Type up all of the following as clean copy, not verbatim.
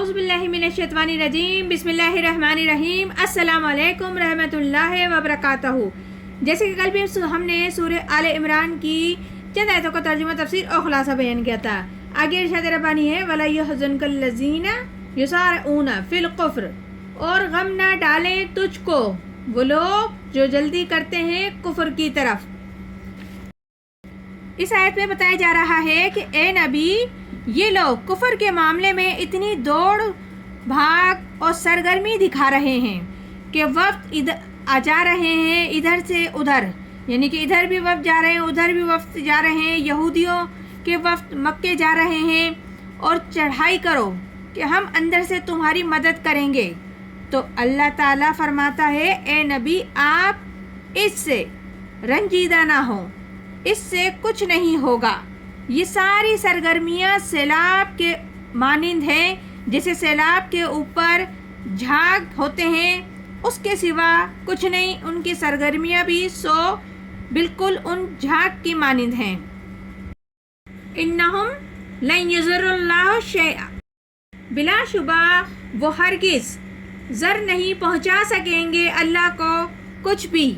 اعوذ باللہ من الشیطان الرجیم بسم اللہ الرحمن الرحیم السلام علیکم رحمۃ اللہ وبرکاتہ۔ جیسے کہ کل بھی ہم نے سورہ آل عمران کی چند آیتوں کا ترجمہ تفسیر اور خلاصہ بیان کیا تھا۔ آگے ارشاد ربانی ہے وَلَا يَحْزُنْكَ الَّذِينَ يُسَارِعُونَ فِي الْكُفْرِ، اور غم نہ ڈالیں تجھ کو وہ لوگ جو جلدی کرتے ہیں کفر کی طرف۔ اس آیت میں بتایا جا رہا ہے کہ اے نبی، یہ لوگ کفر کے معاملے میں اتنی دوڑ بھاگ اور سرگرمی دکھا رہے ہیں کہ وفد جا رہے ہیں ادھر سے ادھر، یعنی کہ ادھر بھی وفد جا رہے ہیں ادھر بھی وفد جا رہے ہیں، یہودیوں کے وفد مکے جا رہے ہیں اور چڑھائی کرو کہ ہم اندر سے تمہاری مدد کریں گے۔ تو اللہ تعالیٰ فرماتا ہے اے نبی، آپ اس سے رنجیدہ نہ ہوں، اس سے کچھ نہیں ہوگا۔ یہ ساری سرگرمیاں سیلاب کے مانند ہیں، جیسے سیلاب کے اوپر جھاگ ہوتے ہیں، اس کے سوا کچھ نہیں۔ ان کی سرگرمیاں بھی بالکل ان جھاگ کی مانند ہیں۔ انہم لن یضروا اللہ شیئا، بلا شبہ وہ ہرگز ضر نہیں پہنچا سکیں گے اللہ کو کچھ بھی،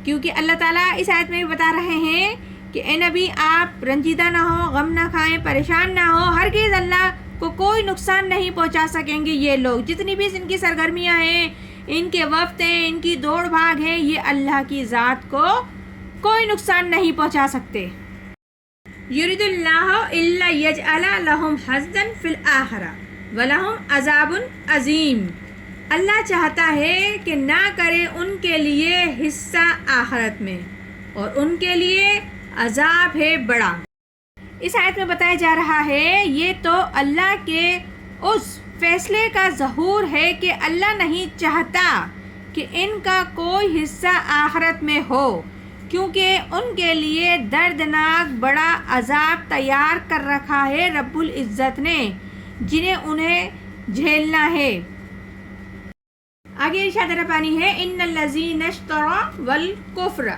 کیونکہ اللہ تعالیٰ اس آیت میں بھی بتا رہے ہیں کہ اے نبی آپ رنجیدہ نہ ہو، غم نہ کھائیں، پریشان نہ ہو، ہرگز اللہ کو کوئی نقصان نہیں پہنچا سکیں گے۔ یہ لوگ جتنی بھی ان کی سرگرمیاں ہیں، ان کے وفد ہیں، ان کی دوڑ بھاگ ہیں، یہ اللہ کی ذات کو کوئی نقصان نہیں پہنچا سکتے۔ یرید اللہ الا یجعل لہم حظا فی الآخرہ ولہم عذاب عظیم، اللہ چاہتا ہے کہ نہ کرے ان کے لیے حصہ آخرت میں اور ان کے لیے عذاب ہے بڑا۔ اس آیت میں بتایا جا رہا ہے یہ تو اللہ کے اس فیصلے کا ظہور ہے کہ اللہ نہیں چاہتا کہ ان کا کوئی حصہ آخرت میں ہو، کیونکہ ان کے لیے دردناک بڑا عذاب تیار کر رکھا ہے رب العزت نے، جنہیں انہیں جھیلنا ہے۔ آگے ارشاد ربانی ہے ان الذین اشتروا والکفر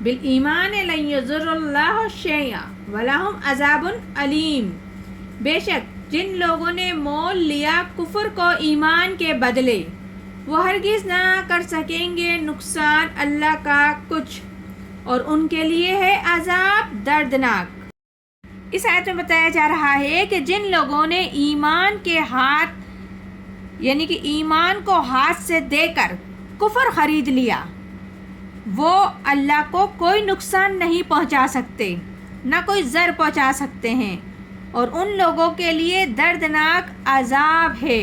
بالایمان لن یضروا اللہ شیئا ولہم عذاب علیم، بے شک جن لوگوں نے مول لیا کفر کو ایمان کے بدلے، وہ ہرگز نہ کر سکیں گے نقصان اللہ کا کچھ، اور ان کے لیے ہے عذاب دردناک۔ اس آیت میں بتایا جا رہا ہے کہ جن لوگوں نے ایمان کے ہاتھ، یعنی کہ ایمان کو ہاتھ سے دے کر کفر خرید لیا، وہ اللہ کو کوئی نقصان نہیں پہنچا سکتے، نہ کوئی ضر پہنچا سکتے ہیں، اور ان لوگوں کے لیے دردناک عذاب ہے۔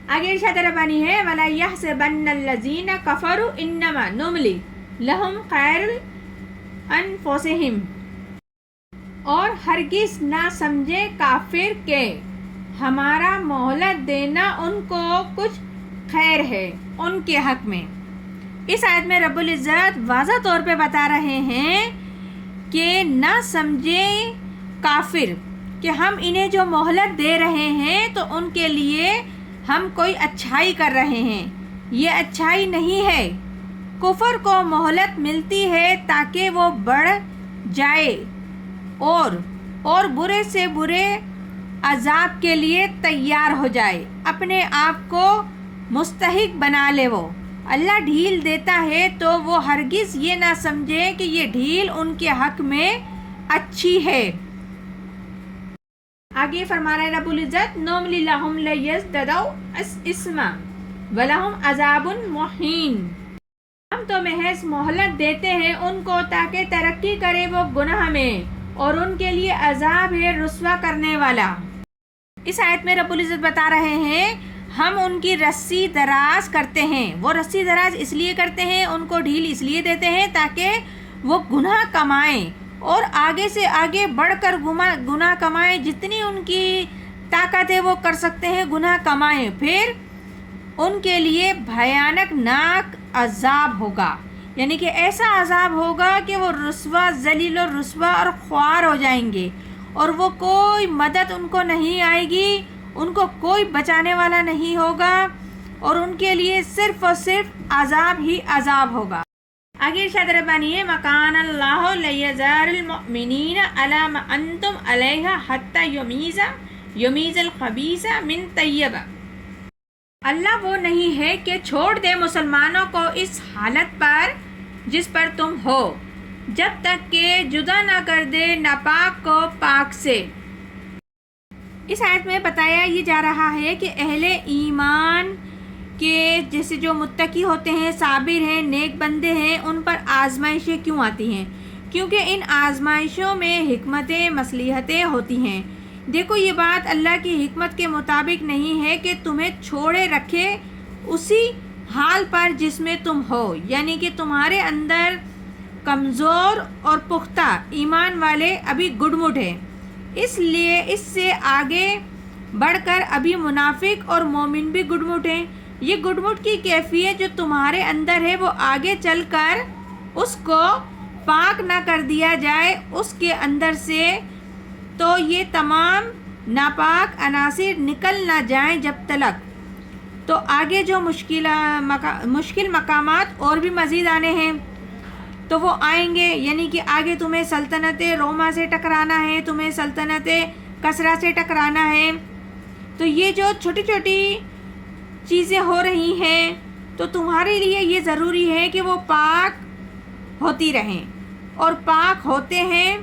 آگے ارشاد ربانی ہے وَلَا يَحْسَبَنَّ الَّذِينَ كَفَرُوا إِنَّمَا نُمْلِي لَهُمْ خَيْرٌ لِأَنفُسِهِمْ، اور ہرگز نہ سمجھے کافر کہ ہمارا مہلت دینا ان کو کچھ خیر ہے ان کے حق میں۔ اس آیت میں رب العزت واضح طور پہ بتا رہے ہیں کہ نہ سمجھے کافر کہ ہم انہیں جو مہلت دے رہے ہیں تو ان کے لیے ہم کوئی اچھائی کر رہے ہیں، یہ اچھائی نہیں ہے۔ کفر کو مہلت ملتی ہے تاکہ وہ بڑھ جائے اور برے سے برے عذاب کے لیے تیار ہو جائے، اپنے آپ کو مستحق بنا لے۔ وہ اللہ ڈھیل دیتا ہے تو وہ ہرگز یہ نہ سمجھے کہ یہ ڈھیل ان کے حق میں اچھی ہے۔ آگے فرما رہے رب العزت نُمْلِي لَهُمْ لِيَزْدَادُوا اثْمًا وَلَهُمْ عَذَابٌ مُّهِينٌ، ہم تو محض مہلت دیتے ہیں ان کو تاکہ ترقی کرے وہ گناہ میں، اور ان کے لیے عذاب ہے رسوا کرنے والا۔ اس آیت میں رب العزت بتا رہے ہیں ہم ان کی رسی دراز کرتے ہیں، وہ رسی دراز اس لیے کرتے ہیں، ان کو ڈھیل اس لیے دیتے ہیں تاکہ وہ گناہ کمائیں اور آگے سے آگے بڑھ کر گناہ کمائیں، جتنی ان کی طاقت ہے وہ کر سکتے ہیں گناہ کمائیں، پھر ان کے لیے بھیانک ناک عذاب ہوگا، یعنی کہ ایسا عذاب ہوگا کہ وہ رسوا، ذلیل و رسوا اور خوار ہو جائیں گے، اور وہ کوئی مدد ان کو نہیں آئے گی، ان کو کوئی بچانے والا نہیں ہوگا، اور ان کے لیے صرف اور صرف عذاب ہی عذاب ہوگا۔ آگے ارشاد ربانی ہے مکان اللہ لیذر المؤمنین علی ما انتم علیہ حتی یمیز یمیز الخبیث من طیب، اللہ وہ نہیں ہے کہ چھوڑ دے مسلمانوں کو اس حالت پر جس پر تم ہو، جب تک کہ جدا نہ کر دے ناپاک کو پاک سے۔ اس آیت میں بتایا یہ جا رہا ہے کہ اہل ایمان کے جیسے جو متقی ہوتے ہیں، صابر ہیں، نیک بندے ہیں، ان پر آزمائشیں کیوں آتی ہیں؟ کیونکہ ان آزمائشوں میں حکمتیں، مصلحتیں ہوتی ہیں۔ دیکھو یہ بات اللہ کی حکمت کے مطابق نہیں ہے کہ تمہیں چھوڑے رکھے اسی حال پر جس میں تم ہو، یعنی کہ تمہارے اندر کمزور اور پختہ ایمان والے ابھی گڈ مڈ ہیں، اس لیے اس سے آگے بڑھ کر ابھی منافق اور مومن بھی گڈ مڈ ہیں۔ یہ گڈ مڈ کی کیفیت جو تمہارے اندر ہے وہ آگے چل کر اس کو پاک نہ کر دیا جائے اس کے اندر سے، تو یہ تمام ناپاک عناصر نکل نہ جائیں جب تلک، تو آگے جو مشکل مقامات اور بھی مزید آنے ہیں تو وہ آئیں گے، یعنی کہ آگے تمہیں سلطنت روما سے ٹکرانا ہے، تمہیں سلطنت کسرا سے ٹکرانا ہے، تو یہ جو چھوٹی چھوٹی چیزیں ہو رہی ہیں تو تمہارے لیے یہ ضروری ہے کہ وہ پاک ہوتی رہیں، اور پاک ہوتے ہیں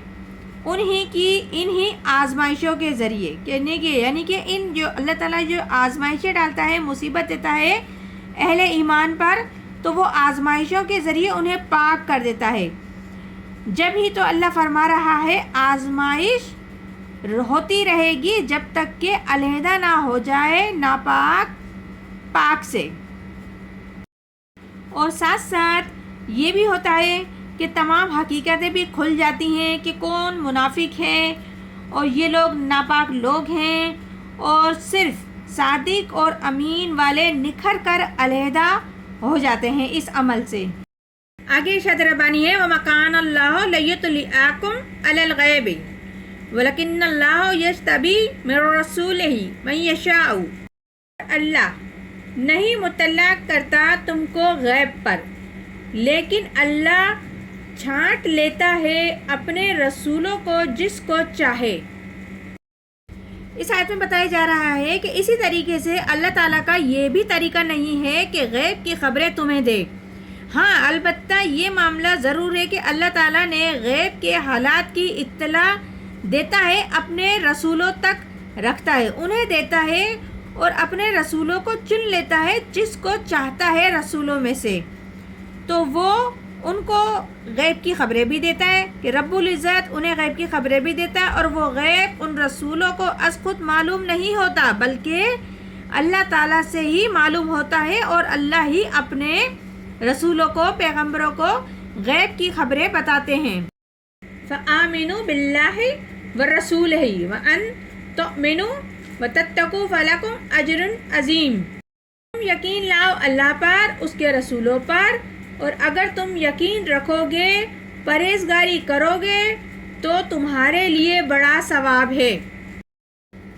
انہی آزمائشوں کے ذریعے، یعنی کہ ان جو اللہ تعالیٰ جو آزمائشیں ڈالتا ہے، مصیبت دیتا ہے اہل ایمان پر، تو وہ آزمائشوں کے ذریعے انہیں پاک کر دیتا ہے۔ جب ہی تو اللہ فرما رہا ہے آزمائش ہوتی رہے گی جب تک کہ علیحدہ نہ ہو جائے ناپاک پاک سے، اور ساتھ ساتھ یہ بھی ہوتا ہے کہ تمام حقیقتیں بھی کھل جاتی ہیں کہ کون منافق ہیں اور یہ لوگ ناپاک لوگ ہیں، اور صرف صادق اور امین والے نکھر کر علیحدہ ہو جاتے ہیں اس عمل سے۔ آگے ارشاد ربانی ہے وَمَكَانَ اللَّهُ لِيُطْلِعَكُمْ عَلَى الْغَيْبِ وَلَكِنَّ اللَّهَ يَجْتَبِي مِن رَّسُولِهِ مَن يَشَاءُ، اللہ نہیں مطلع کرتا تم کو غیب پر، لیکن اللہ چھانٹ لیتا ہے اپنے رسولوں کو جس کو چاہے۔ اس آیت میں بتایا جا رہا ہے کہ اسی طریقے سے اللہ تعالیٰ کا یہ بھی طریقہ نہیں ہے کہ غیب کی خبریں تمہیں دے۔ ہاں البتہ یہ معاملہ ضرور ہے کہ اللہ تعالیٰ نے غیب کے حالات کی اطلاع دیتا ہے، اپنے رسولوں تک رکھتا ہے، انہیں دیتا ہے، اور اپنے رسولوں کو چن لیتا ہے جس کو چاہتا ہے رسولوں میں سے، تو وہ ان کو غیب کی خبریں بھی دیتا ہے کہ رب العزت انہیں غیب کی خبریں بھی دیتا ہے، اور وہ غیب ان رسولوں کو از خود معلوم نہیں ہوتا بلکہ اللہ تعالیٰ سے ہی معلوم ہوتا ہے، اور اللہ ہی اپنے رسولوں کو، پیغمبروں کو غیب کی خبریں بتاتے ہیں۔ فَآمِنُوا بِاللَّهِ وَرَسُولِهِ وَأَن تُؤْمِنُوا وَتَتَّقُوا فَلَكُمْ أَجْرٌ عَظِيمٌ، تم یقین لاؤ اللہ پر، اس کے رسولوں پر، اور اگر تم یقین رکھو گے، پرہیزگاری کرو گے تو تمہارے لیے بڑا ثواب ہے۔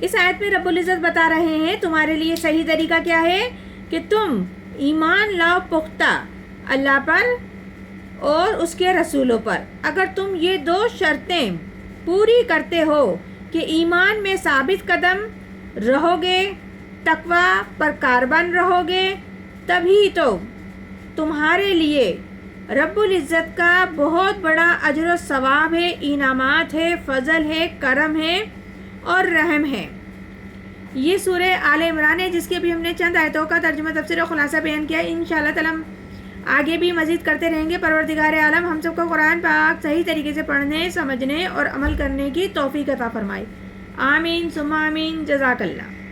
اس آیت میں رب العزت بتا رہے ہیں تمہارے لیے صحیح طریقہ کیا ہے کہ تم ایمان لاؤ پختہ اللہ پر اور اس کے رسولوں پر۔ اگر تم یہ دو شرطیں پوری کرتے ہو کہ ایمان میں ثابت قدم رہو گے، تقوی پر کاربن رہو گے، تبھی تو تمہارے لیے رب العزت کا بہت بڑا اجر و ثواب ہے، انعامات ہے، فضل ہے، کرم ہے اور رحم ہے۔ یہ سورہ آل عمران ہے جس کے بھی ہم نے چند آیتوں کا ترجمہ، تفسیر و خلاصہ بیان کیا۔ انشاءاللہ تعالی ہم آگے بھی مزید کرتے رہیں گے۔ پروردگار عالم ہم سب کو قرآن پاک صحیح طریقے سے پڑھنے، سمجھنے اور عمل کرنے کی توفیق عطا فرمائے۔ آمین ثم آمین۔ جزاک اللہ۔